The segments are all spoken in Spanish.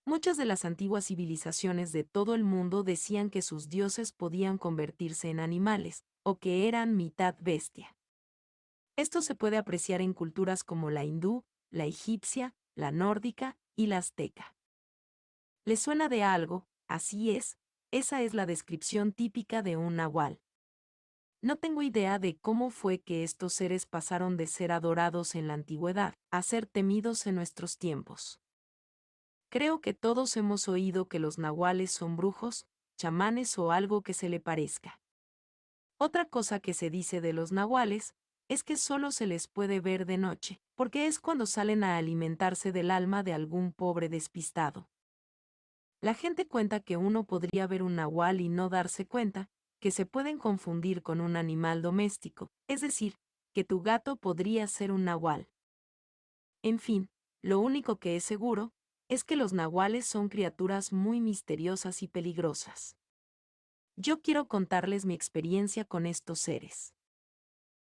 Muchas de las antiguas civilizaciones de todo el mundo decían que sus dioses podían convertirse en animales, o que eran mitad bestia. Esto se puede apreciar en culturas como la hindú, la egipcia, la nórdica y la azteca. ¿Les suena de algo? Así es, esa es la descripción típica de un nahual. No tengo idea de cómo fue que estos seres pasaron de ser adorados en la antigüedad a ser temidos en nuestros tiempos. Creo que todos hemos oído que los nahuales son brujos, chamanes o algo que se le parezca. Otra cosa que se dice de los nahuales es que solo se les puede ver de noche, porque es cuando salen a alimentarse del alma de algún pobre despistado. La gente cuenta que uno podría ver un nahual y no darse cuenta, que se pueden confundir con un animal doméstico, es decir, que tu gato podría ser un nahual. En fin, lo único que es seguro es que los nahuales son criaturas muy misteriosas y peligrosas. Yo quiero contarles mi experiencia con estos seres.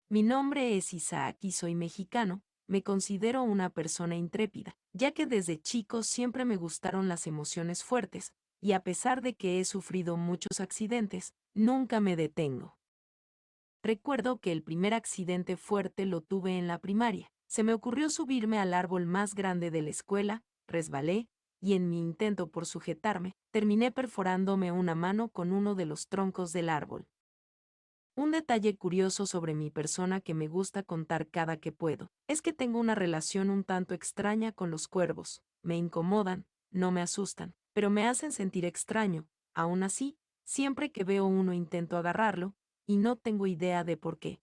Mi nombre es Isaac y soy mexicano. Me considero una persona intrépida, ya que desde chico siempre me gustaron las emociones fuertes, y a pesar de que he sufrido muchos accidentes, nunca me detengo. Recuerdo que el primer accidente fuerte lo tuve en la primaria. Se me ocurrió subirme al árbol más grande de la escuela, resbalé, y en mi intento por sujetarme, terminé perforándome una mano con uno de los troncos del árbol. Un detalle curioso sobre mi persona que me gusta contar cada que puedo, es que tengo una relación un tanto extraña con los cuervos. Me incomodan, no me asustan, pero me hacen sentir extraño. Aún así, siempre que veo uno intento agarrarlo, y no tengo idea de por qué.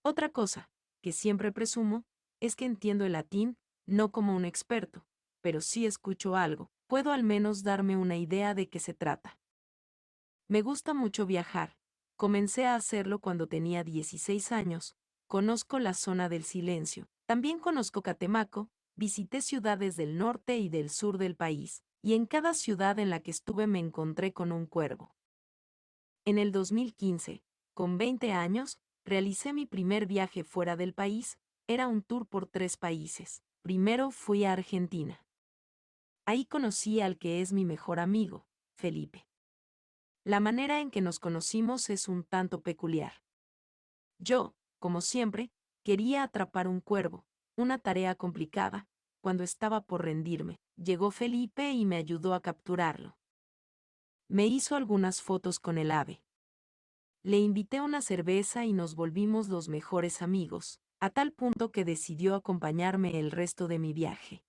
Otra cosa, que siempre presumo, es que entiendo el latín, no como un experto, pero si escucho algo, puedo al menos darme una idea de qué se trata. Me gusta mucho viajar. Comencé a hacerlo cuando tenía 16 años. Conozco la zona del silencio. También conozco Catemaco, visité ciudades del norte y del sur del país, y en cada ciudad en la que estuve me encontré con un cuervo. En el 2015, con 20 años, realicé mi primer viaje fuera del país. Era un tour por 3 países. Primero fui a Argentina. Ahí conocí al que es mi mejor amigo, Felipe. La manera en que nos conocimos es un tanto peculiar. Yo, como siempre, quería atrapar un cuervo, una tarea complicada. Cuando estaba por rendirme, llegó Felipe y me ayudó a capturarlo. Me hizo algunas fotos con el ave. Le invité una cerveza y nos volvimos los mejores amigos, a tal punto que decidió acompañarme el resto de mi viaje.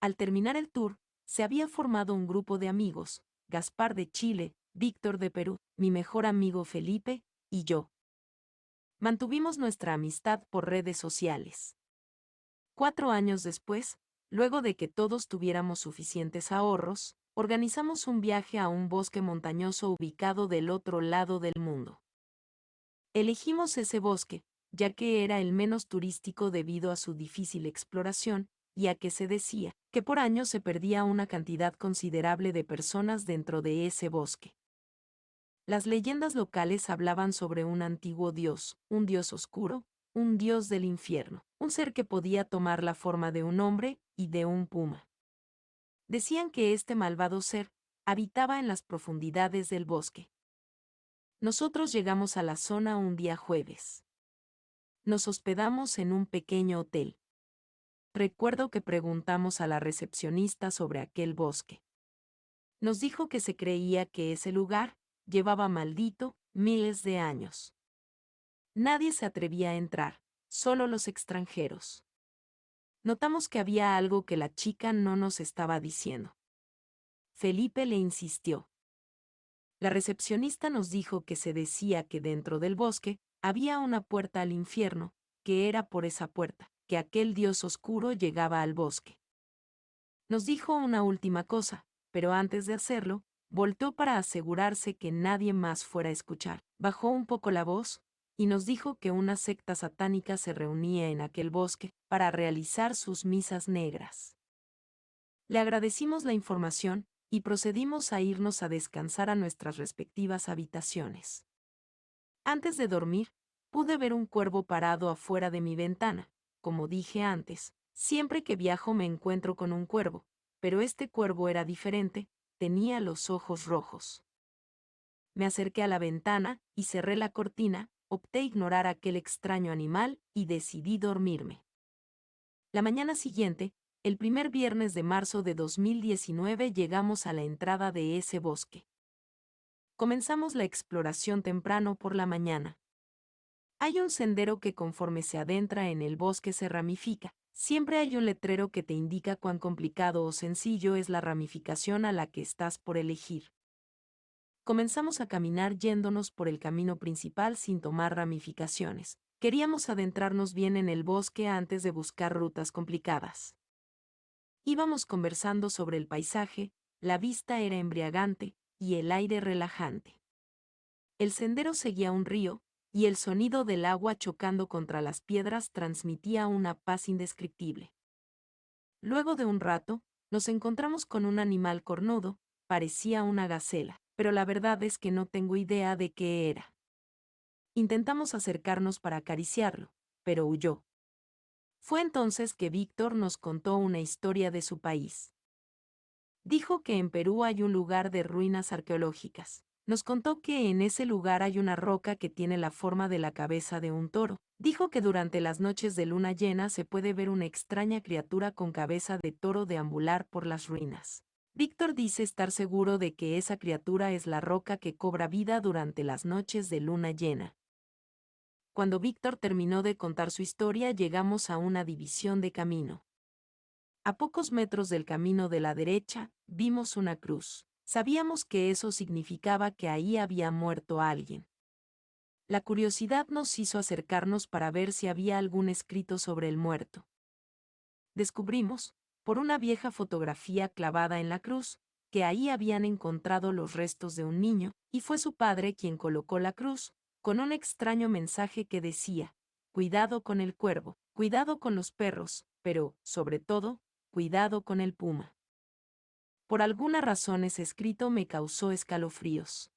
Al terminar el tour, se había formado un grupo de amigos, Gaspar de Chile, Víctor de Perú, mi mejor amigo Felipe, y yo. Mantuvimos nuestra amistad por redes sociales. 4 años después, luego de que todos tuviéramos suficientes ahorros, organizamos un viaje a un bosque montañoso ubicado del otro lado del mundo. Elegimos ese bosque, ya que era el menos turístico debido a su difícil exploración, y a que se decía que por año se perdía una cantidad considerable de personas dentro de ese bosque. Las leyendas locales hablaban sobre un antiguo dios, un dios oscuro, un dios del infierno, un ser que podía tomar la forma de un hombre y de un puma. Decían que este malvado ser habitaba en las profundidades del bosque. Nosotros llegamos a la zona un día jueves. Nos hospedamos en un pequeño hotel. Recuerdo que preguntamos a la recepcionista sobre aquel bosque. Nos dijo que se creía que ese lugar llevaba maldito miles de años. Nadie se atrevía a entrar, solo los extranjeros. Notamos que había algo que la chica no nos estaba diciendo. Felipe le insistió. La recepcionista nos dijo que se decía que dentro del bosque había una puerta al infierno, que era por esa puerta que aquel dios oscuro llegaba al bosque. Nos dijo una última cosa, pero antes de hacerlo, volteó para asegurarse que nadie más fuera a escuchar. Bajó un poco la voz, y nos dijo que una secta satánica se reunía en aquel bosque para realizar sus misas negras. Le agradecimos la información, y procedimos a irnos a descansar a nuestras respectivas habitaciones. Antes de dormir, pude ver un cuervo parado afuera de mi ventana. Como dije antes, siempre que viajo me encuentro con un cuervo, pero este cuervo era diferente, tenía los ojos rojos. Me acerqué a la ventana y cerré la cortina, opté ignorar aquel extraño animal y decidí dormirme. La mañana siguiente, el primer viernes de marzo de 2019, llegamos a la entrada de ese bosque. Comenzamos la exploración temprano por la mañana. Hay un sendero que conforme se adentra en el bosque se ramifica. Siempre hay un letrero que te indica cuán complicado o sencillo es la ramificación a la que estás por elegir. Comenzamos a caminar yéndonos por el camino principal sin tomar ramificaciones. Queríamos adentrarnos bien en el bosque antes de buscar rutas complicadas. Íbamos conversando sobre el paisaje, la vista era embriagante y el aire relajante. El sendero seguía un río, y el sonido del agua chocando contra las piedras transmitía una paz indescriptible. Luego de un rato, nos encontramos con un animal cornudo, parecía una gacela, pero la verdad es que no tengo idea de qué era. Intentamos acercarnos para acariciarlo, pero huyó. Fue entonces que Víctor nos contó una historia de su país. Dijo que en Perú hay un lugar de ruinas arqueológicas. Nos contó que en ese lugar hay una roca que tiene la forma de la cabeza de un toro. Dijo que durante las noches de luna llena se puede ver una extraña criatura con cabeza de toro deambular por las ruinas. Víctor dice estar seguro de que esa criatura es la roca que cobra vida durante las noches de luna llena. Cuando Víctor terminó de contar su historia, llegamos a una división de camino. A pocos metros del camino de la derecha, vimos una cruz. Sabíamos que eso significaba que ahí había muerto alguien. La curiosidad nos hizo acercarnos para ver si había algún escrito sobre el muerto. Descubrimos, por una vieja fotografía clavada en la cruz, que ahí habían encontrado los restos de un niño, y fue su padre quien colocó la cruz, con un extraño mensaje que decía: cuidado con el cuervo, cuidado con los perros, pero, sobre todo, cuidado con el puma. Por alguna razón ese escrito me causó escalofríos.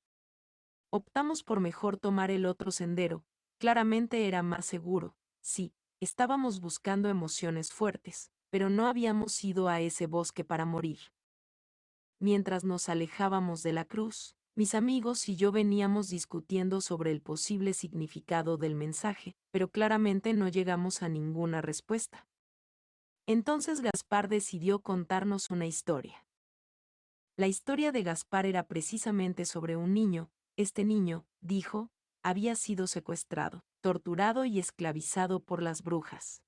Optamos por mejor tomar el otro sendero, claramente era más seguro. Sí, estábamos buscando emociones fuertes, pero no habíamos ido a ese bosque para morir. Mientras nos alejábamos de la cruz, mis amigos y yo veníamos discutiendo sobre el posible significado del mensaje, pero claramente no llegamos a ninguna respuesta. Entonces Gaspar decidió contarnos una historia. La historia de Gaspar era precisamente sobre un niño. Este niño, dijo, había sido secuestrado, torturado y esclavizado por las brujas.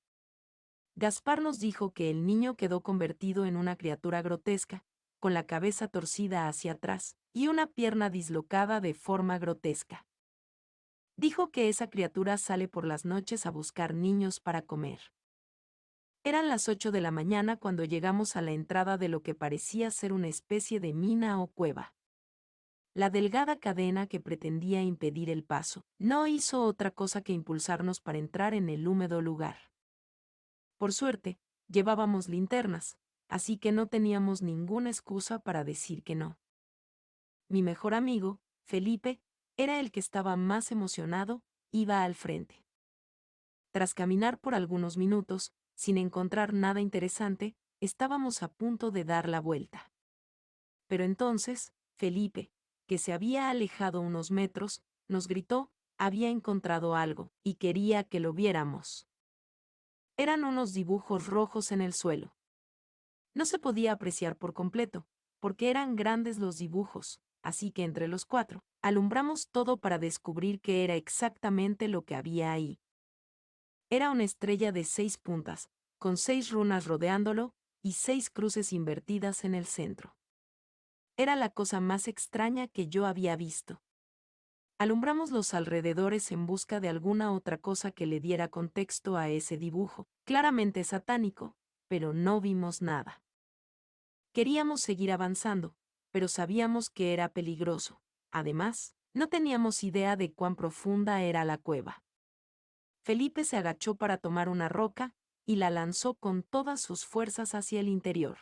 Gaspar nos dijo que el niño quedó convertido en una criatura grotesca, con la cabeza torcida hacia atrás y una pierna dislocada de forma grotesca. Dijo que esa criatura sale por las noches a buscar niños para comer. Eran las 8 de la mañana cuando llegamos a la entrada de lo que parecía ser una especie de mina o cueva. La delgada cadena que pretendía impedir el paso no hizo otra cosa que impulsarnos para entrar en el húmedo lugar. Por suerte, llevábamos linternas, así que no teníamos ninguna excusa para decir que no. Mi mejor amigo, Felipe, era el que estaba más emocionado, iba al frente. Tras caminar por algunos minutos, sin encontrar nada interesante, estábamos a punto de dar la vuelta. Pero entonces, Felipe, que se había alejado unos metros, nos gritó: había encontrado algo, y quería que lo viéramos. Eran unos dibujos rojos en el suelo. No se podía apreciar por completo, porque eran grandes los dibujos, así que entre los cuatro, alumbramos todo para descubrir qué era exactamente lo que había ahí. Era una estrella de 6 puntas, con 6 runas rodeándolo, y 6 cruces invertidas en el centro. Era la cosa más extraña que yo había visto. Alumbramos los alrededores en busca de alguna otra cosa que le diera contexto a ese dibujo, claramente satánico, pero no vimos nada. Queríamos seguir avanzando, pero sabíamos que era peligroso. Además, no teníamos idea de cuán profunda era la cueva. Felipe se agachó para tomar una roca, y la lanzó con todas sus fuerzas hacia el interior.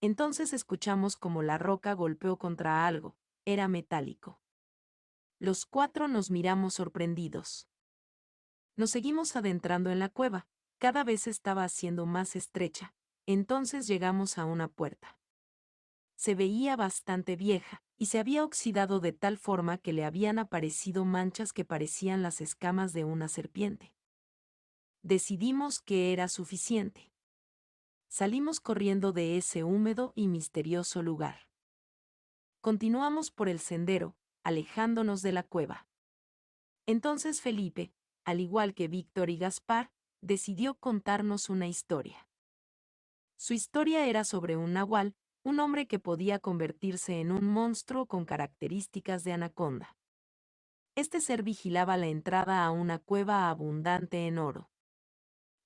Entonces escuchamos como la roca golpeó contra algo, era metálico. Los 4 nos miramos sorprendidos. Nos seguimos adentrando en la cueva, cada vez estaba haciendo más estrecha, Entonces llegamos a una puerta. Se veía bastante vieja, y se había oxidado de tal forma que le habían aparecido manchas que parecían las escamas de una serpiente. Decidimos que era suficiente. Salimos corriendo de ese húmedo y misterioso lugar. Continuamos por el sendero, alejándonos de la cueva. Entonces Felipe, al igual que Víctor y Gaspar, decidió contarnos una historia. Su historia era sobre un nahual, un hombre que podía convertirse en un monstruo con características de anaconda. Este ser vigilaba la entrada a una cueva abundante en oro.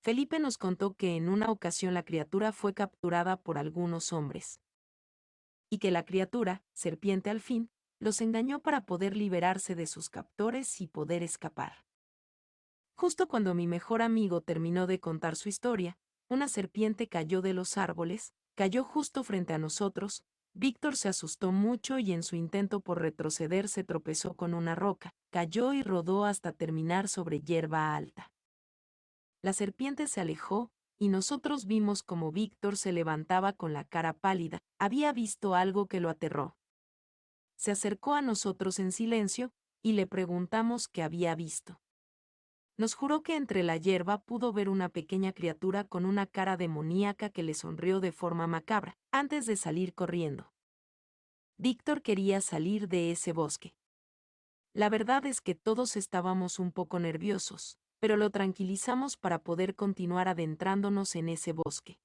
Felipe nos contó que en una ocasión la criatura fue capturada por algunos hombres. Y que la criatura, serpiente al fin, los engañó para poder liberarse de sus captores y poder escapar. Justo cuando mi mejor amigo terminó de contar su historia, una serpiente cayó de los árboles, cayó justo frente a nosotros. Víctor se asustó mucho y en su intento por retroceder se tropezó con una roca, cayó y rodó hasta terminar sobre hierba alta. La serpiente se alejó, y nosotros vimos como Víctor se levantaba con la cara pálida, había visto algo que lo aterró. Se acercó a nosotros en silencio, y le preguntamos qué había visto. Nos juró que entre la hierba pudo ver una pequeña criatura con una cara demoníaca que le sonrió de forma macabra, antes de salir corriendo. Víctor quería salir de ese bosque. La verdad es que todos estábamos un poco nerviosos, pero lo tranquilizamos para poder continuar adentrándonos en ese bosque.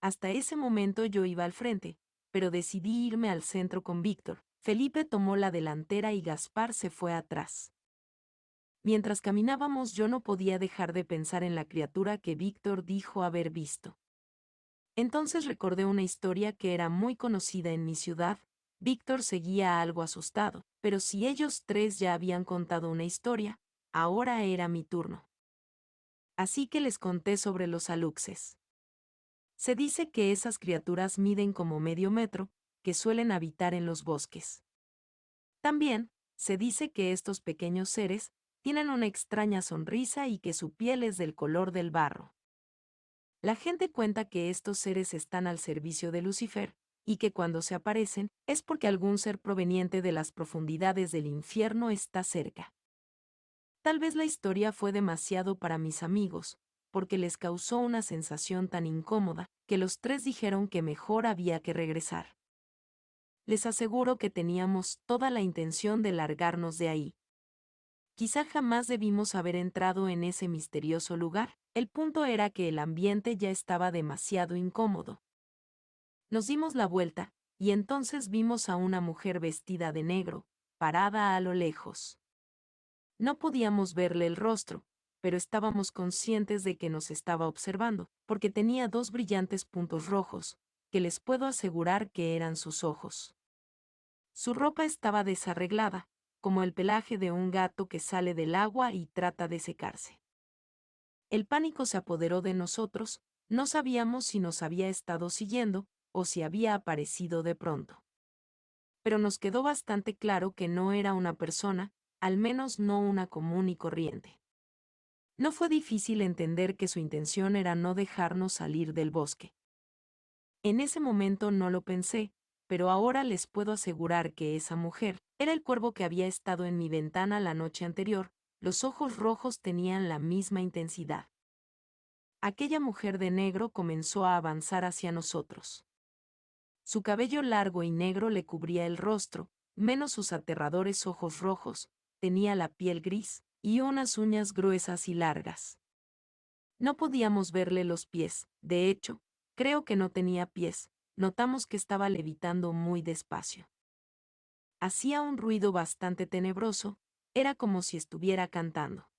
Hasta ese momento yo iba al frente, pero decidí irme al centro con Víctor. Felipe tomó la delantera y Gaspar se fue atrás. Mientras caminábamos yo no podía dejar de pensar en la criatura que Víctor dijo haber visto. Entonces recordé una historia que era muy conocida en mi ciudad. Víctor seguía algo asustado, pero si ellos tres ya habían contado una historia, ahora era mi turno. Así que les conté sobre los aluxes. Se dice que esas criaturas miden como medio metro, que suelen habitar en los bosques. También, se dice que estos pequeños seres tienen una extraña sonrisa y que su piel es del color del barro. La gente cuenta que estos seres están al servicio de Lucifer, y que cuando se aparecen es porque algún ser proveniente de las profundidades del infierno está cerca. Tal vez la historia fue demasiado para mis amigos, porque les causó una sensación tan incómoda, que los tres dijeron que mejor había que regresar. Les aseguro que teníamos toda la intención de largarnos de ahí. Quizá jamás debimos haber entrado en ese misterioso lugar. El punto era que el ambiente ya estaba demasiado incómodo. Nos dimos la vuelta, y entonces vimos a una mujer vestida de negro, parada a lo lejos. No podíamos verle el rostro, pero estábamos conscientes de que nos estaba observando, porque tenía dos brillantes puntos rojos, que les puedo asegurar que eran sus ojos. Su ropa estaba desarreglada, como el pelaje de un gato que sale del agua y trata de secarse. El pánico se apoderó de nosotros, no sabíamos si nos había estado siguiendo, o si había aparecido de pronto. Pero nos quedó bastante claro que no era una persona, al menos no una común y corriente. No fue difícil entender que su intención era no dejarnos salir del bosque. En ese momento no lo pensé, pero ahora les puedo asegurar que esa mujer era el cuervo que había estado en mi ventana la noche anterior. Los ojos rojos tenían la misma intensidad. Aquella mujer de negro comenzó a avanzar hacia nosotros. Su cabello largo y negro le cubría el rostro, menos sus aterradores ojos rojos, tenía la piel gris, y unas uñas gruesas y largas. No podíamos verle los pies, de hecho, creo que no tenía pies, notamos que estaba levitando muy despacio. Hacía un ruido bastante tenebroso, era como si estuviera cantando.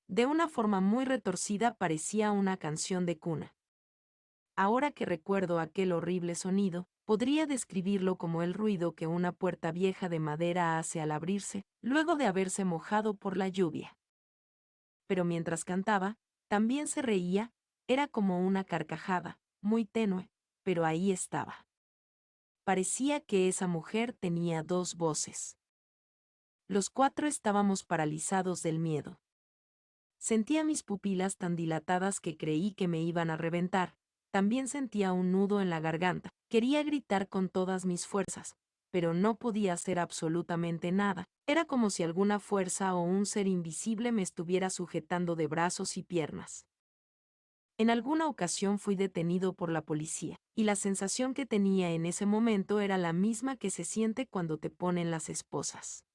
De una forma muy retorcida parecía una canción de cuna. Ahora que recuerdo aquel horrible sonido, podría describirlo como el ruido que una puerta vieja de madera hace al abrirse, luego de haberse mojado por la lluvia. Pero mientras cantaba, también se reía, era como una carcajada, muy tenue, pero ahí estaba. Parecía que esa mujer tenía dos voces. Los cuatro estábamos paralizados del miedo. Sentía mis pupilas tan dilatadas que creí que me iban a reventar, También sentía un nudo en la garganta. Quería gritar con todas mis fuerzas, pero no podía hacer absolutamente nada. Era como si alguna fuerza o un ser invisible me estuviera sujetando de brazos y piernas. En alguna ocasión fui detenido por la policía, y la sensación que tenía en ese momento era la misma que se siente cuando te ponen las esposas.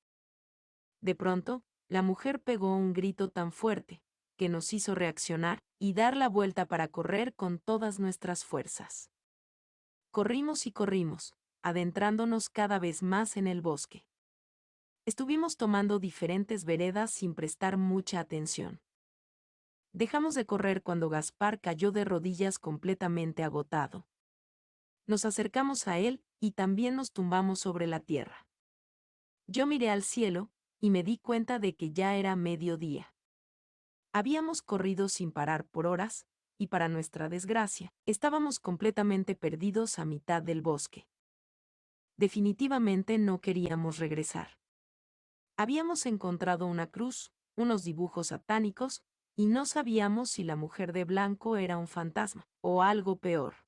De pronto, la mujer pegó un grito tan fuerte, que nos hizo reaccionar y dar la vuelta para correr con todas nuestras fuerzas. Corrimos y corrimos, adentrándonos cada vez más en el bosque. Estuvimos tomando diferentes veredas sin prestar mucha atención. Dejamos de correr cuando Gaspar cayó de rodillas completamente agotado. Nos acercamos a él y también nos tumbamos sobre la tierra. Yo miré al cielo y me di cuenta de que ya era mediodía. Habíamos corrido sin parar por horas, y para nuestra desgracia, estábamos completamente perdidos a mitad del bosque. Definitivamente no queríamos regresar. Habíamos encontrado una cruz, unos dibujos satánicos, y no sabíamos si la mujer de blanco era un fantasma, o algo peor.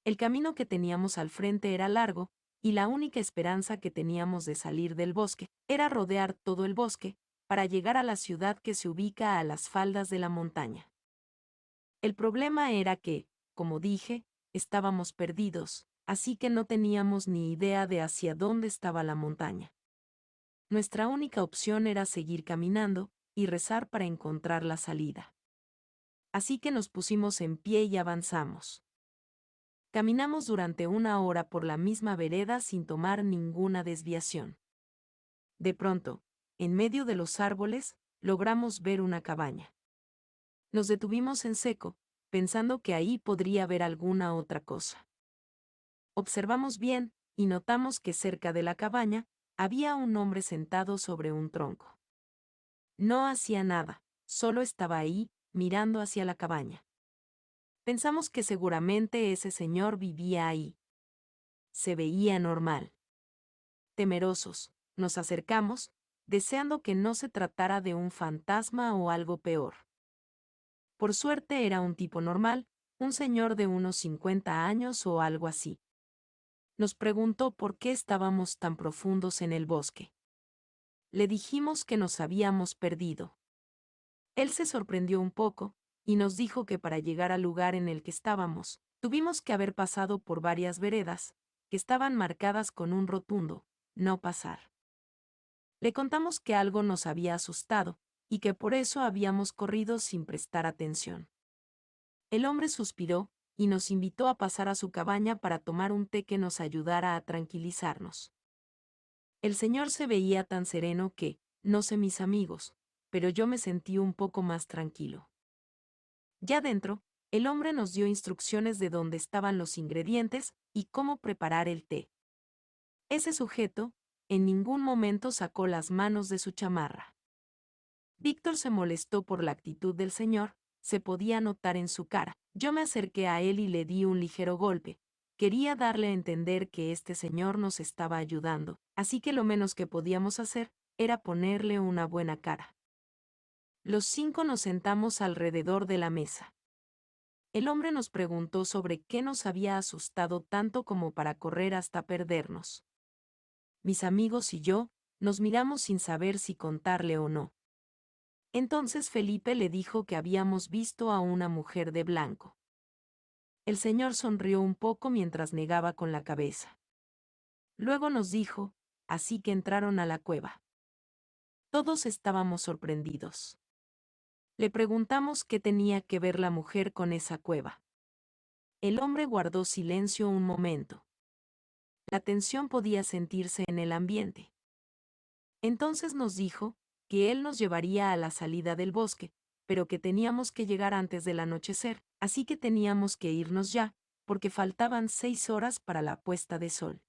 El camino que teníamos al frente era largo, y la única esperanza que teníamos de salir del bosque era rodear todo el bosque, para llegar a la ciudad que se ubica a las faldas de la montaña. El problema era que, como dije, estábamos perdidos, así que no teníamos ni idea de hacia dónde estaba la montaña. Nuestra única opción era seguir caminando y rezar para encontrar la salida. Así que nos pusimos en pie y avanzamos. Caminamos durante 1 hora por la misma vereda sin tomar ninguna desviación. De pronto, en medio de los árboles, logramos ver una cabaña. Nos detuvimos en seco, pensando que ahí podría haber alguna otra cosa. Observamos bien, y notamos que cerca de la cabaña, había un hombre sentado sobre un tronco. No hacía nada, solo estaba ahí, mirando hacia la cabaña. Pensamos que seguramente ese señor vivía ahí. Se veía normal. Temerosos, nos acercamos, deseando que no se tratara de un fantasma o algo peor. Por suerte era un tipo normal, un señor de unos 50 años o algo así. Nos preguntó por qué estábamos tan profundos en el bosque. Le dijimos que nos habíamos perdido. Él se sorprendió un poco, y nos dijo que para llegar al lugar en el que estábamos, tuvimos que haber pasado por varias veredas, que estaban marcadas con un rotundo "no pasar". Le contamos que algo nos había asustado, y que por eso habíamos corrido sin prestar atención. El hombre suspiró, y nos invitó a pasar a su cabaña para tomar un té que nos ayudara a tranquilizarnos. El señor se veía tan sereno que, no sé mis amigos, pero yo me sentí un poco más tranquilo. Ya dentro, el hombre nos dio instrucciones de dónde estaban los ingredientes y cómo preparar el té. Ese sujeto, en ningún momento sacó las manos de su chamarra. Víctor se molestó por la actitud del señor, se podía notar en su cara. Yo me acerqué a él y le di un ligero golpe. Quería darle a entender que este señor nos estaba ayudando, así que lo menos que podíamos hacer era ponerle una buena cara. Los 5 nos sentamos alrededor de la mesa. El hombre nos preguntó sobre qué nos había asustado tanto como para correr hasta perdernos. Mis amigos y yo nos miramos sin saber si contarle o no. Entonces Felipe le dijo que habíamos visto a una mujer de blanco. El señor sonrió un poco mientras negaba con la cabeza. Luego nos dijo, así que entraron a la cueva. Todos estábamos sorprendidos. Le preguntamos qué tenía que ver la mujer con esa cueva. El hombre guardó silencio un momento. La tensión podía sentirse en el ambiente. Entonces nos dijo que él nos llevaría a la salida del bosque, pero que teníamos que llegar antes del anochecer, así que teníamos que irnos ya, porque faltaban 6 horas para la puesta de sol.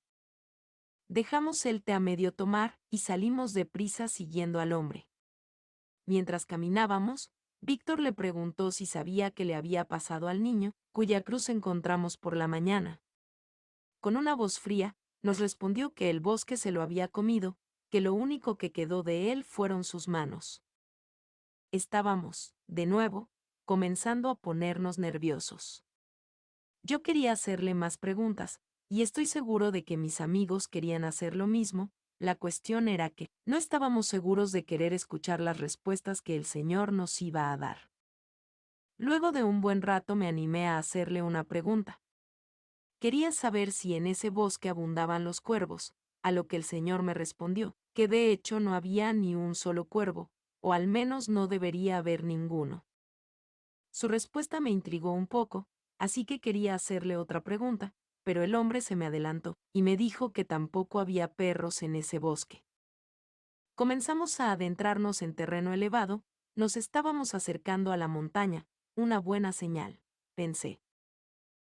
Dejamos el té a medio tomar y salimos deprisa siguiendo al hombre. Mientras caminábamos, Víctor le preguntó si sabía qué le había pasado al niño, cuya cruz encontramos por la mañana. Con una voz fría, nos respondió que el bosque se lo había comido, que lo único que quedó de él fueron sus manos. Estábamos, de nuevo, comenzando a ponernos nerviosos. Yo quería hacerle más preguntas, y estoy seguro de que mis amigos querían hacer lo mismo. La cuestión era que no estábamos seguros de querer escuchar las respuestas que el Señor nos iba a dar. Luego de un buen rato me animé a hacerle una pregunta. Quería saber si en ese bosque abundaban los cuervos, a lo que el Señor me respondió, que de hecho no había ni un solo cuervo, o al menos no debería haber ninguno. Su respuesta me intrigó un poco, así que quería hacerle otra pregunta, pero el hombre se me adelantó, y me dijo que tampoco había perros en ese bosque. Comenzamos a adentrarnos en terreno elevado, nos estábamos acercando a la montaña, una buena señal, pensé.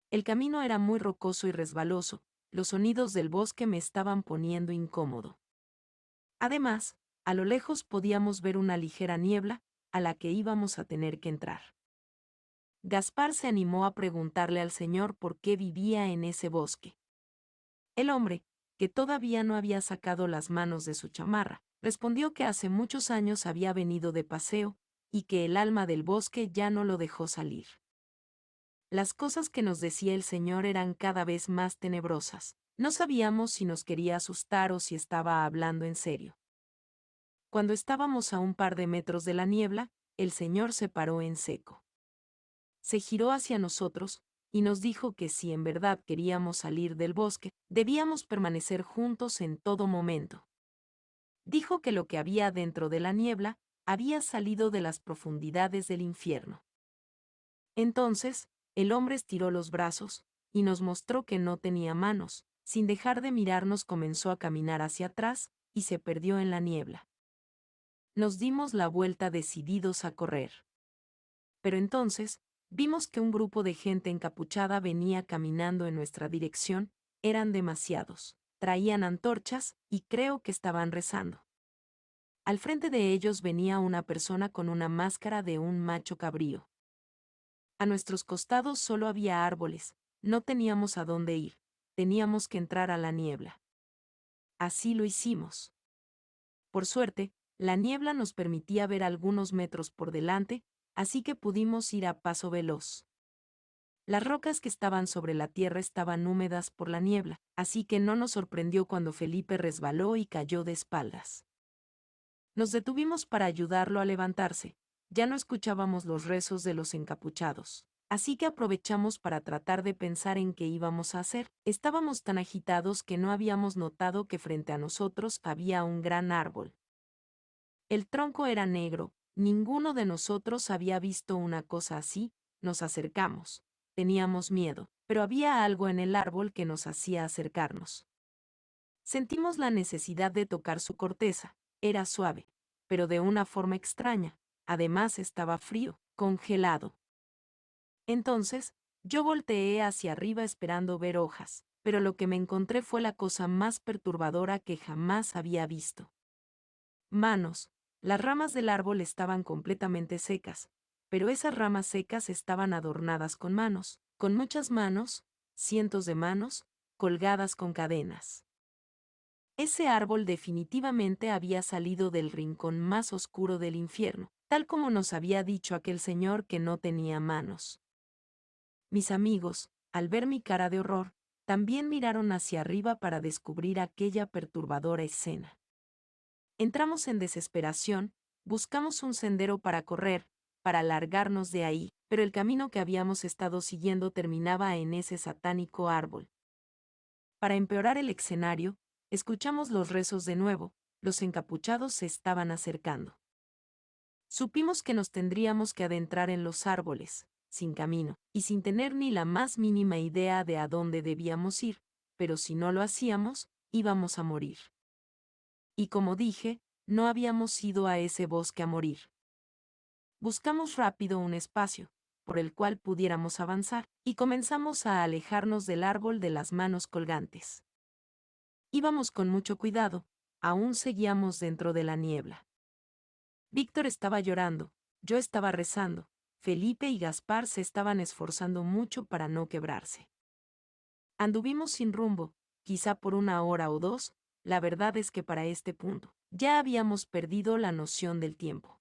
El camino era muy rocoso y resbaloso, los sonidos del bosque me estaban poniendo incómodo. Además, a lo lejos podíamos ver una ligera niebla, a la que íbamos a tener que entrar. Gaspar se animó a preguntarle al Señor por qué vivía en ese bosque. El hombre, que todavía no había sacado las manos de su chamarra, respondió que hace muchos años había venido de paseo, y que el alma del bosque ya no lo dejó salir. Las cosas que nos decía el Señor eran cada vez más tenebrosas. No sabíamos si nos quería asustar o si estaba hablando en serio. Cuando estábamos a un par de metros de la niebla, el Señor se paró en seco. Se giró hacia nosotros, y nos dijo que si en verdad queríamos salir del bosque, debíamos permanecer juntos en todo momento. Dijo que lo que había dentro de la niebla había salido de las profundidades del infierno. Entonces, el hombre estiró los brazos, y nos mostró que no tenía manos. Sin dejar de mirarnos comenzó a caminar hacia atrás, y se perdió en la niebla. Nos dimos la vuelta decididos a correr. Pero entonces, vimos que un grupo de gente encapuchada venía caminando en nuestra dirección. Eran demasiados. Traían antorchas, y creo que estaban rezando. Al frente de ellos venía una persona con una máscara de un macho cabrío. A nuestros costados solo había árboles, no teníamos a dónde ir, teníamos que entrar a la niebla. Así lo hicimos. Por suerte, la niebla nos permitía ver algunos metros por delante, así que pudimos ir a paso veloz. Las rocas que estaban sobre la tierra estaban húmedas por la niebla, así que no nos sorprendió cuando Felipe resbaló y cayó de espaldas. Nos detuvimos para ayudarlo a levantarse. Ya no escuchábamos los rezos de los encapuchados. Así que aprovechamos para tratar de pensar en qué íbamos a hacer. Estábamos tan agitados que no habíamos notado que frente a nosotros había un gran árbol. El tronco era negro, ninguno de nosotros había visto una cosa así. Nos acercamos. Teníamos miedo, pero había algo en el árbol que nos hacía acercarnos. Sentimos la necesidad de tocar su corteza. Era suave, pero de una forma extraña. Además estaba frío, congelado. Entonces, yo volteé hacia arriba esperando ver hojas, pero lo que me encontré fue la cosa más perturbadora que jamás había visto. Manos. Las ramas del árbol estaban completamente secas, pero esas ramas secas estaban adornadas con manos, con muchas manos, cientos de manos, colgadas con cadenas. Ese árbol definitivamente había salido del rincón más oscuro del infierno, tal como nos había dicho aquel señor que no tenía manos. Mis amigos, al ver mi cara de horror, también miraron hacia arriba para descubrir aquella perturbadora escena. Entramos en desesperación, buscamos un sendero para correr, para largarnos de ahí, pero el camino que habíamos estado siguiendo terminaba en ese satánico árbol. Para empeorar el escenario, escuchamos los rezos de nuevo, los encapuchados se estaban acercando. Supimos que nos tendríamos que adentrar en los árboles, sin camino, y sin tener ni la más mínima idea de a dónde debíamos ir, pero si no lo hacíamos, íbamos a morir. Y como dije, no habíamos ido a ese bosque a morir. Buscamos rápido un espacio, por el cual pudiéramos avanzar, y comenzamos a alejarnos del árbol de las manos colgantes. Íbamos con mucho cuidado, aún seguíamos dentro de la niebla. Víctor estaba llorando, yo estaba rezando, Felipe y Gaspar se estaban esforzando mucho para no quebrarse. Anduvimos sin rumbo, quizá por 1 hora o 2, la verdad es que para este punto, ya habíamos perdido la noción del tiempo.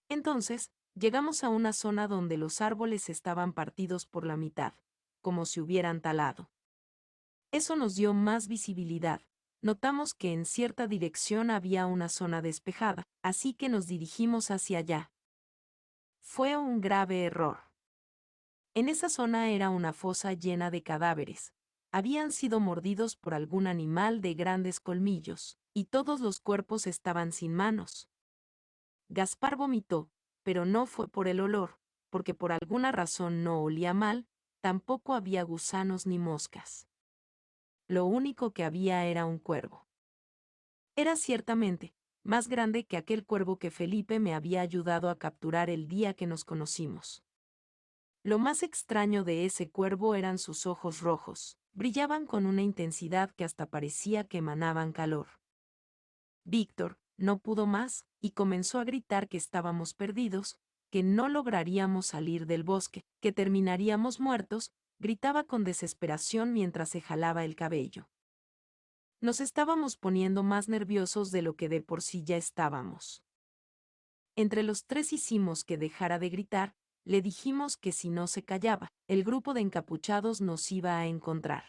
Entonces, llegamos a una zona donde los árboles estaban partidos por la mitad, como si hubieran talado. Eso nos dio más visibilidad. Notamos que en cierta dirección había una zona despejada, así que nos dirigimos hacia allá. Fue un grave error. En esa zona era una fosa llena de cadáveres. Habían sido mordidos por algún animal de grandes colmillos, y todos los cuerpos estaban sin manos. Gaspar vomitó, pero no fue por el olor, porque por alguna razón no olía mal, tampoco había gusanos ni moscas. Lo único que había era un cuervo. Era ciertamente más grande que aquel cuervo que Felipe me había ayudado a capturar el día que nos conocimos. Lo más extraño de ese cuervo eran sus ojos rojos, brillaban con una intensidad que hasta parecía que emanaban calor. Víctor no pudo más y comenzó a gritar que estábamos perdidos, que no lograríamos salir del bosque, que terminaríamos muertos, gritaba con desesperación mientras se jalaba el cabello. Nos estábamos poniendo más nerviosos de lo que de por sí ya estábamos. Entre los tres hicimos que dejara de gritar, le dijimos que si no se callaba, el grupo de encapuchados nos iba a encontrar.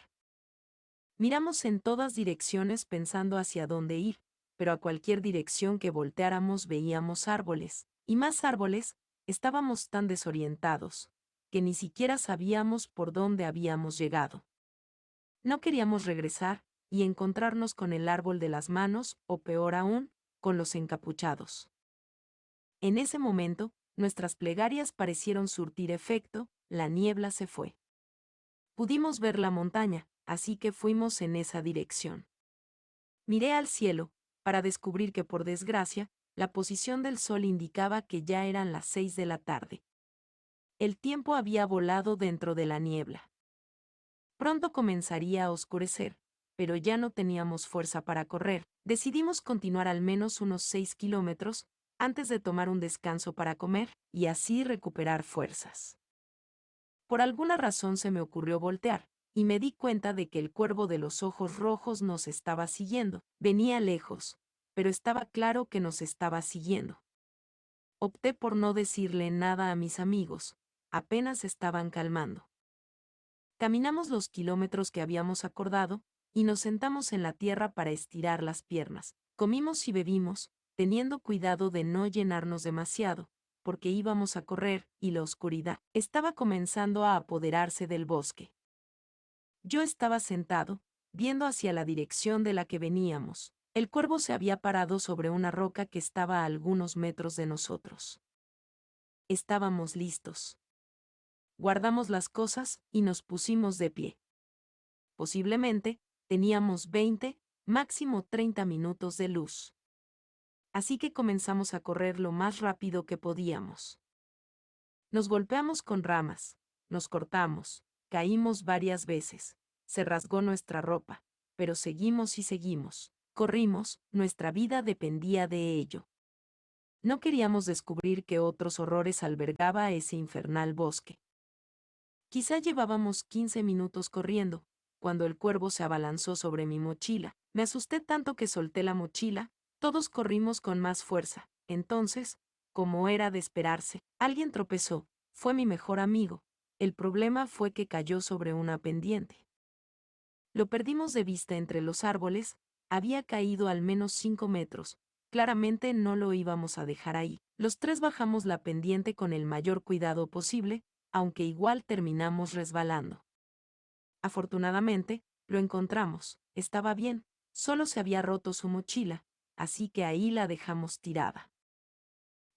Miramos en todas direcciones pensando hacia dónde ir, pero a cualquier dirección que volteáramos veíamos árboles, y más árboles, estábamos tan desorientados, que ni siquiera sabíamos por dónde habíamos llegado. No queríamos regresar y encontrarnos con el árbol de las manos, o peor aún, con los encapuchados. En ese momento, nuestras plegarias parecieron surtir efecto, la niebla se fue. Pudimos ver la montaña, así que fuimos en esa dirección. Miré al cielo, para descubrir que por desgracia, la posición del sol indicaba que ya eran las 6 de la tarde. El tiempo había volado dentro de la niebla. Pronto comenzaría a oscurecer, pero ya no teníamos fuerza para correr. Decidimos continuar al menos unos 6 kilómetros, antes de tomar un descanso para comer, y así recuperar fuerzas. Por alguna razón se me ocurrió voltear, y me di cuenta de que el cuervo de los ojos rojos nos estaba siguiendo. Venía lejos, pero estaba claro que nos estaba siguiendo. Opté por no decirle nada a mis amigos, apenas estaban calmando. Caminamos los kilómetros que habíamos acordado, y nos sentamos en la tierra para estirar las piernas. Comimos y bebimos, teniendo cuidado de no llenarnos demasiado, porque íbamos a correr, y la oscuridad estaba comenzando a apoderarse del bosque. Yo estaba sentado, viendo hacia la dirección de la que veníamos. El cuervo se había parado sobre una roca que estaba a algunos metros de nosotros. Estábamos listos. Guardamos las cosas y nos pusimos de pie. Posiblemente, teníamos 20, máximo 30 minutos de luz. Así que comenzamos a correr lo más rápido que podíamos. Nos golpeamos con ramas, nos cortamos, caímos varias veces, se rasgó nuestra ropa, pero seguimos y seguimos. Corrimos, nuestra vida dependía de ello. No queríamos descubrir qué otros horrores albergaba ese infernal bosque. Quizá llevábamos 15 minutos corriendo, cuando el cuervo se abalanzó sobre mi mochila. Me asusté tanto que solté la mochila, todos corrimos con más fuerza. Entonces, como era de esperarse, alguien tropezó, fue mi mejor amigo. El problema fue que cayó sobre una pendiente. Lo perdimos de vista entre los árboles, había caído al menos 5 metros, claramente no lo íbamos a dejar ahí. Los tres bajamos la pendiente con el mayor cuidado posible, aunque igual terminamos resbalando. Afortunadamente, lo encontramos, estaba bien, solo se había roto su mochila, así que ahí la dejamos tirada.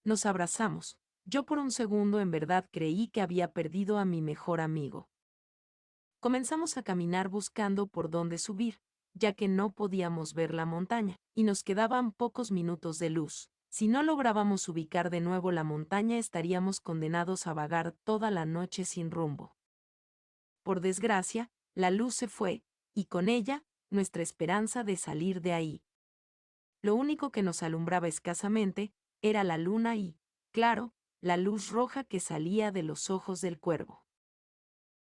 Nos abrazamos, yo por un segundo en verdad creí que había perdido a mi mejor amigo. Comenzamos a caminar buscando por dónde subir, ya que no podíamos ver la montaña, y nos quedaban pocos minutos de luz. Si no lográbamos ubicar de nuevo la montaña estaríamos condenados a vagar toda la noche sin rumbo. Por desgracia, la luz se fue, y con ella, nuestra esperanza de salir de ahí. Lo único que nos alumbraba escasamente era la luna y, claro, la luz roja que salía de los ojos del cuervo.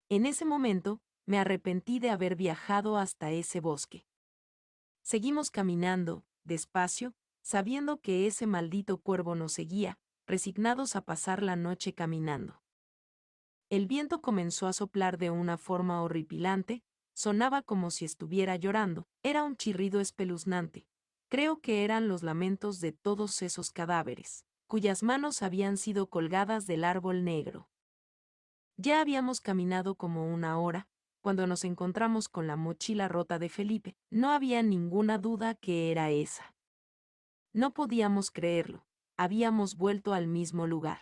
En ese momento, me arrepentí de haber viajado hasta ese bosque. Seguimos caminando, despacio, sabiendo que ese maldito cuervo nos seguía, resignados a pasar la noche caminando. El viento comenzó a soplar de una forma horripilante, sonaba como si estuviera llorando, era un chirrido espeluznante. Creo que eran los lamentos de todos esos cadáveres, cuyas manos habían sido colgadas del árbol negro. Ya habíamos caminado como una hora, cuando nos encontramos con la mochila rota de Felipe. No había ninguna duda que era esa. No podíamos creerlo, habíamos vuelto al mismo lugar.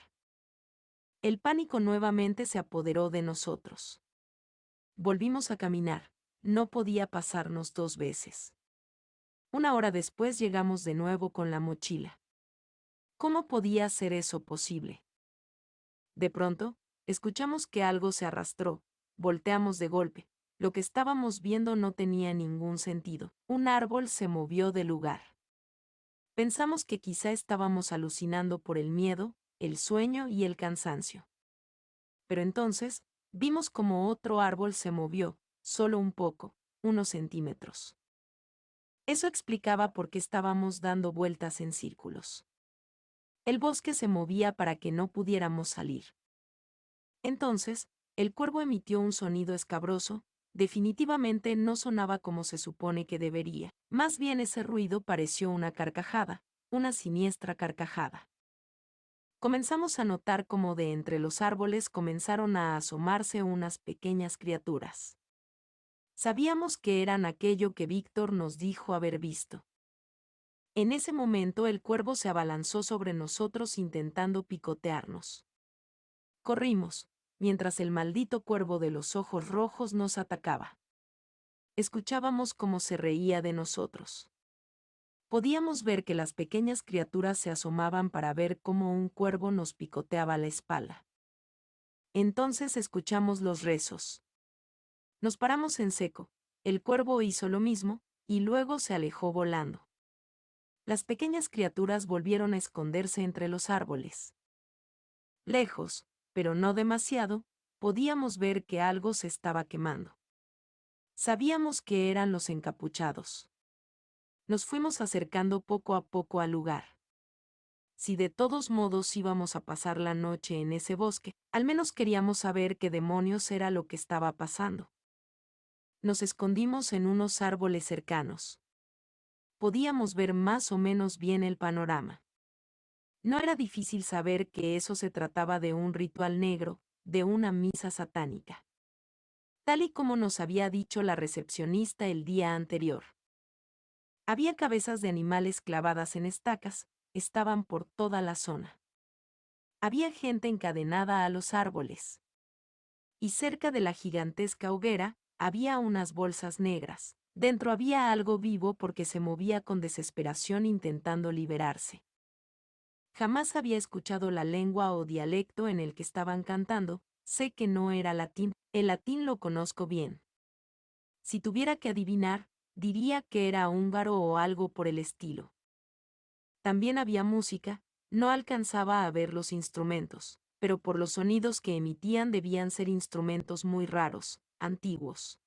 El pánico nuevamente se apoderó de nosotros. Volvimos a caminar, no podía pasarnos dos veces. Una hora después llegamos de nuevo con la mochila. ¿Cómo podía ser eso posible? De pronto, escuchamos que algo se arrastró, volteamos de golpe. Lo que estábamos viendo no tenía ningún sentido. Un árbol se movió del lugar. Pensamos que quizá estábamos alucinando por el miedo, el sueño y el cansancio. Pero entonces, vimos como otro árbol se movió, solo un poco, unos centímetros. Eso explicaba por qué estábamos dando vueltas en círculos. El bosque se movía para que no pudiéramos salir. Entonces, el cuervo emitió un sonido escabroso, definitivamente no sonaba como se supone que debería, más bien ese ruido pareció una carcajada, una siniestra carcajada. Comenzamos a notar cómo de entre los árboles comenzaron a asomarse unas pequeñas criaturas. Sabíamos que eran aquello que Víctor nos dijo haber visto. En ese momento el cuervo se abalanzó sobre nosotros intentando picotearnos. Corrimos, mientras el maldito cuervo de los ojos rojos nos atacaba. Escuchábamos cómo se reía de nosotros. Podíamos ver que las pequeñas criaturas se asomaban para ver cómo un cuervo nos picoteaba la espalda. Entonces escuchamos los rezos. Nos paramos en seco, el cuervo hizo lo mismo, y luego se alejó volando. Las pequeñas criaturas volvieron a esconderse entre los árboles. Lejos, pero no demasiado, podíamos ver que algo se estaba quemando. Sabíamos que eran los encapuchados. Nos fuimos acercando poco a poco al lugar. Si de todos modos íbamos a pasar la noche en ese bosque, al menos queríamos saber qué demonios era lo que estaba pasando. Nos escondimos en unos árboles cercanos. Podíamos ver más o menos bien el panorama. No era difícil saber que eso se trataba de un ritual negro, de una misa satánica. Tal y como nos había dicho la recepcionista el día anterior. Había cabezas de animales clavadas en estacas, estaban por toda la zona. Había gente encadenada a los árboles. Y cerca de la gigantesca hoguera, había unas bolsas negras. Dentro había algo vivo porque se movía con desesperación intentando liberarse. Jamás había escuchado la lengua o dialecto en el que estaban cantando, sé que no era latín, el latín lo conozco bien. Si tuviera que adivinar, diría que era húngaro o algo por el estilo. También había música, no alcanzaba a ver los instrumentos, pero por los sonidos que emitían debían ser instrumentos muy raros, antiguos.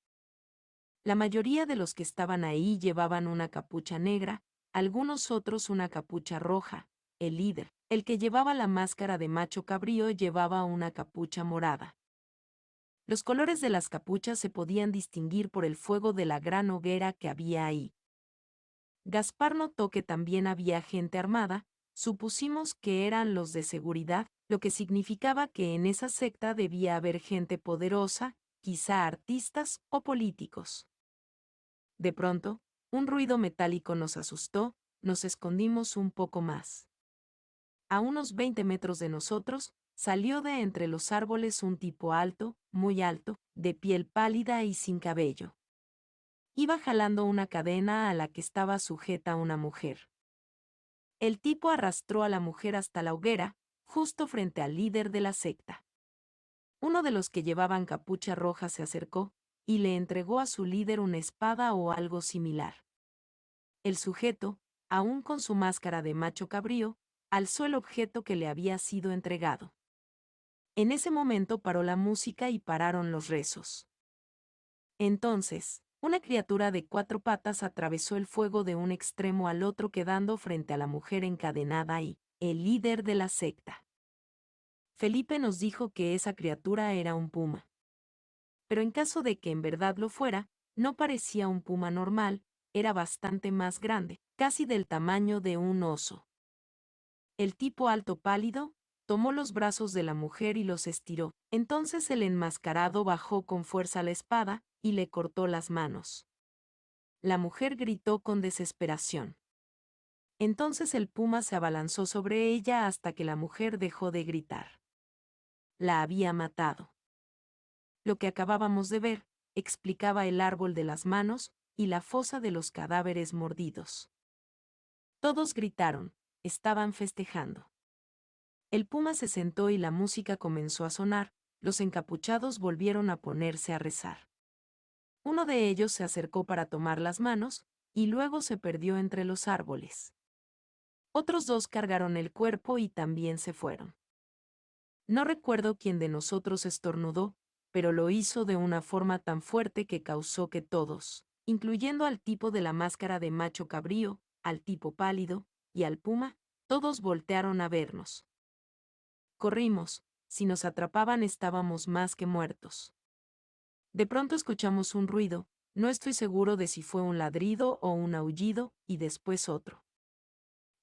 La mayoría de los que estaban ahí llevaban una capucha negra, algunos otros una capucha roja. El líder, el que llevaba la máscara de macho cabrío, llevaba una capucha morada. Los colores de las capuchas se podían distinguir por el fuego de la gran hoguera que había ahí. Gaspar notó que también había gente armada, supusimos que eran los de seguridad, lo que significaba que en esa secta debía haber gente poderosa, quizá artistas o políticos. De pronto, un ruido metálico nos asustó, nos escondimos un poco más. A unos 20 metros de nosotros, salió de entre los árboles un tipo alto, muy alto, de piel pálida y sin cabello. Iba jalando una cadena a la que estaba sujeta una mujer. El tipo arrastró a la mujer hasta la hoguera, justo frente al líder de la secta. Uno de los que llevaban capucha roja se acercó, y le entregó a su líder una espada o algo similar. El sujeto, aún con su máscara de macho cabrío, alzó el objeto que le había sido entregado. En ese momento paró la música y pararon los rezos. Entonces, una criatura de 4 patas atravesó el fuego de un extremo al otro quedando frente a la mujer encadenada y, el líder de la secta. Felipe nos dijo que esa criatura era un puma. Pero en caso de que en verdad lo fuera, no parecía un puma normal, era bastante más grande, casi del tamaño de un oso. El tipo alto pálido tomó los brazos de la mujer y los estiró. Entonces el enmascarado bajó con fuerza la espada y le cortó las manos. La mujer gritó con desesperación. Entonces el puma se abalanzó sobre ella hasta que la mujer dejó de gritar. La había matado. Lo que acabábamos de ver, explicaba el árbol de las manos y la fosa de los cadáveres mordidos. Todos gritaron, estaban festejando. El puma se sentó y la música comenzó a sonar, los encapuchados volvieron a ponerse a rezar. Uno de ellos se acercó para tomar las manos, y luego se perdió entre los árboles. Otros dos cargaron el cuerpo y también se fueron. No recuerdo quién de nosotros estornudó, pero lo hizo de una forma tan fuerte que causó que todos, incluyendo al tipo de la máscara de macho cabrío, al tipo pálido, y al puma, todos voltearon a vernos. Corrimos, si nos atrapaban estábamos más que muertos. De pronto escuchamos un ruido, no estoy seguro de si fue un ladrido o un aullido, y después otro.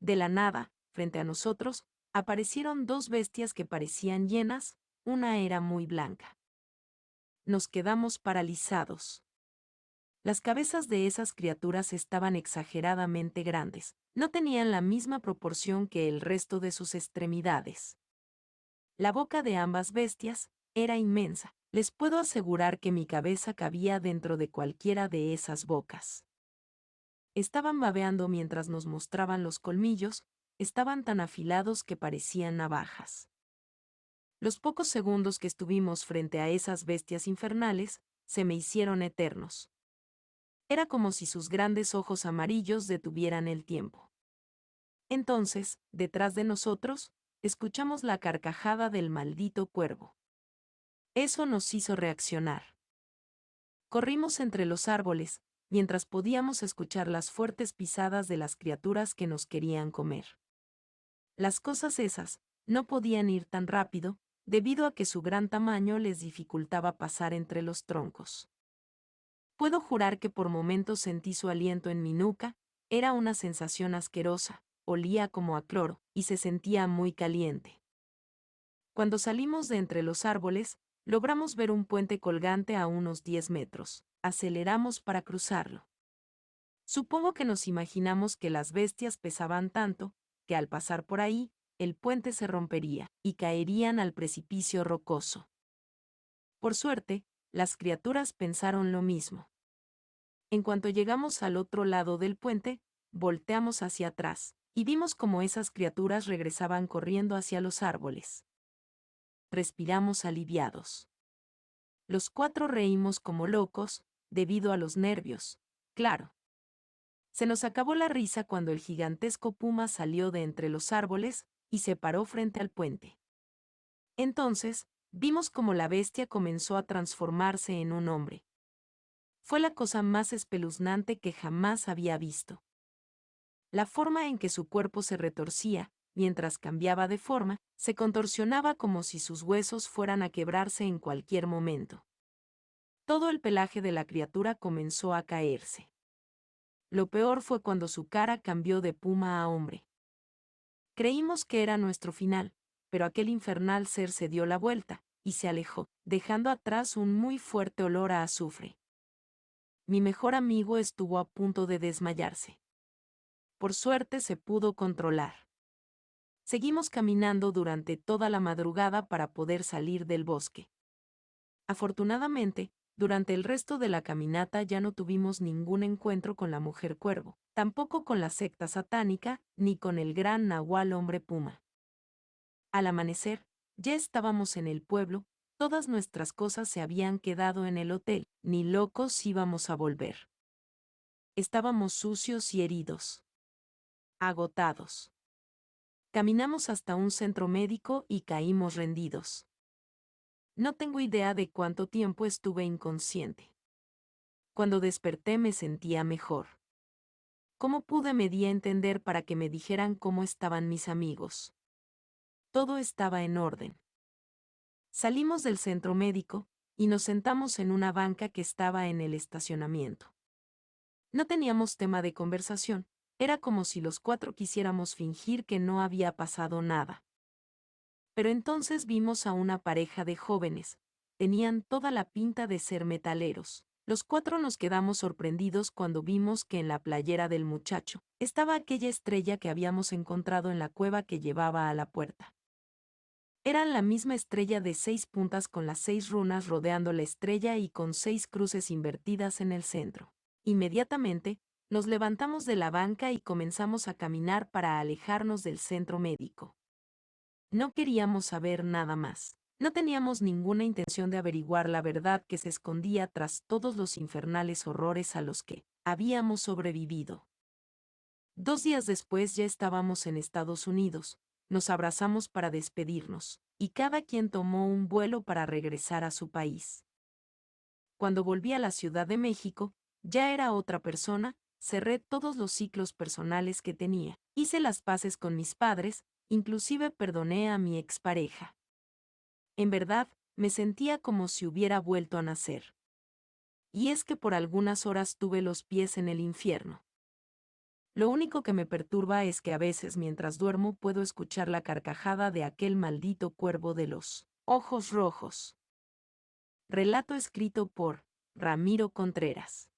De la nada, frente a nosotros, aparecieron dos bestias que parecían llenas, una era muy blanca. Nos quedamos paralizados. Las cabezas de esas criaturas estaban exageradamente grandes, no tenían la misma proporción que el resto de sus extremidades. La boca de ambas bestias era inmensa, les puedo asegurar que mi cabeza cabía dentro de cualquiera de esas bocas. Estaban babeando mientras nos mostraban los colmillos, estaban tan afilados que parecían navajas. Los pocos segundos que estuvimos frente a esas bestias infernales, se me hicieron eternos. Era como si sus grandes ojos amarillos detuvieran el tiempo. Entonces, detrás de nosotros, escuchamos la carcajada del maldito cuervo. Eso nos hizo reaccionar. Corrimos entre los árboles, mientras podíamos escuchar las fuertes pisadas de las criaturas que nos querían comer. Las cosas esas no podían ir tan rápido, debido a que su gran tamaño les dificultaba pasar entre los troncos. Puedo jurar que por momentos sentí su aliento en mi nuca, era una sensación asquerosa, olía como a cloro, y se sentía muy caliente. Cuando salimos de entre los árboles, logramos ver un puente colgante a unos 10 metros. Aceleramos para cruzarlo. Supongo que nos imaginamos que las bestias pesaban tanto, que al pasar por ahí, el puente se rompería, y caerían al precipicio rocoso. Por suerte, las criaturas pensaron lo mismo. En cuanto llegamos al otro lado del puente, volteamos hacia atrás, y vimos cómo esas criaturas regresaban corriendo hacia los árboles. Respiramos aliviados. Los cuatro reímos como locos, debido a los nervios, claro. Se nos acabó la risa cuando el gigantesco puma salió de entre los árboles y se paró frente al puente. Entonces, vimos cómo la bestia comenzó a transformarse en un hombre. Fue la cosa más espeluznante que jamás había visto. La forma en que su cuerpo se retorcía, mientras cambiaba de forma, se contorsionaba como si sus huesos fueran a quebrarse en cualquier momento. Todo el pelaje de la criatura comenzó a caerse. Lo peor fue cuando su cara cambió de puma a hombre. Creímos que era nuestro final, pero aquel infernal ser se dio la vuelta, y se alejó, dejando atrás un muy fuerte olor a azufre. Mi mejor amigo estuvo a punto de desmayarse. Por suerte se pudo controlar. Seguimos caminando durante toda la madrugada para poder salir del bosque. Afortunadamente, durante el resto de la caminata ya no tuvimos ningún encuentro con la mujer cuervo, tampoco con la secta satánica, ni con el gran nahual hombre puma. Al amanecer, ya estábamos en el pueblo, todas nuestras cosas se habían quedado en el hotel, ni locos íbamos a volver. Estábamos sucios y heridos. Agotados. Caminamos hasta un centro médico y caímos rendidos. No tengo idea de cuánto tiempo estuve inconsciente. Cuando desperté me sentía mejor. ¿Cómo pude me di a entender para que me dijeran cómo estaban mis amigos? Todo estaba en orden. Salimos del centro médico y nos sentamos en una banca que estaba en el estacionamiento. No teníamos tema de conversación, era como si los cuatro quisiéramos fingir que no había pasado nada. Pero entonces vimos a una pareja de jóvenes, tenían toda la pinta de ser metaleros. Los cuatro nos quedamos sorprendidos cuando vimos que en la playera del muchacho estaba aquella estrella que habíamos encontrado en la cueva que llevaba a la puerta. Eran la misma estrella de 6 puntas con las 6 runas rodeando la estrella y con 6 cruces invertidas en el centro. Inmediatamente, nos levantamos de la banca y comenzamos a caminar para alejarnos del centro médico. No queríamos saber nada más. No teníamos ninguna intención de averiguar la verdad que se escondía tras todos los infernales horrores a los que habíamos sobrevivido. 2 días después ya estábamos en Estados Unidos, nos abrazamos para despedirnos, y cada quien tomó un vuelo para regresar a su país. Cuando volví a la Ciudad de México, ya era otra persona, cerré todos los ciclos personales que tenía, hice las paces con mis padres, inclusive perdoné a mi expareja. En verdad, me sentía como si hubiera vuelto a nacer. Y es que por algunas horas tuve los pies en el infierno. Lo único que me perturba es que a veces mientras duermo puedo escuchar la carcajada de aquel maldito cuervo de los ojos rojos. Relato escrito por Ramiro Contreras.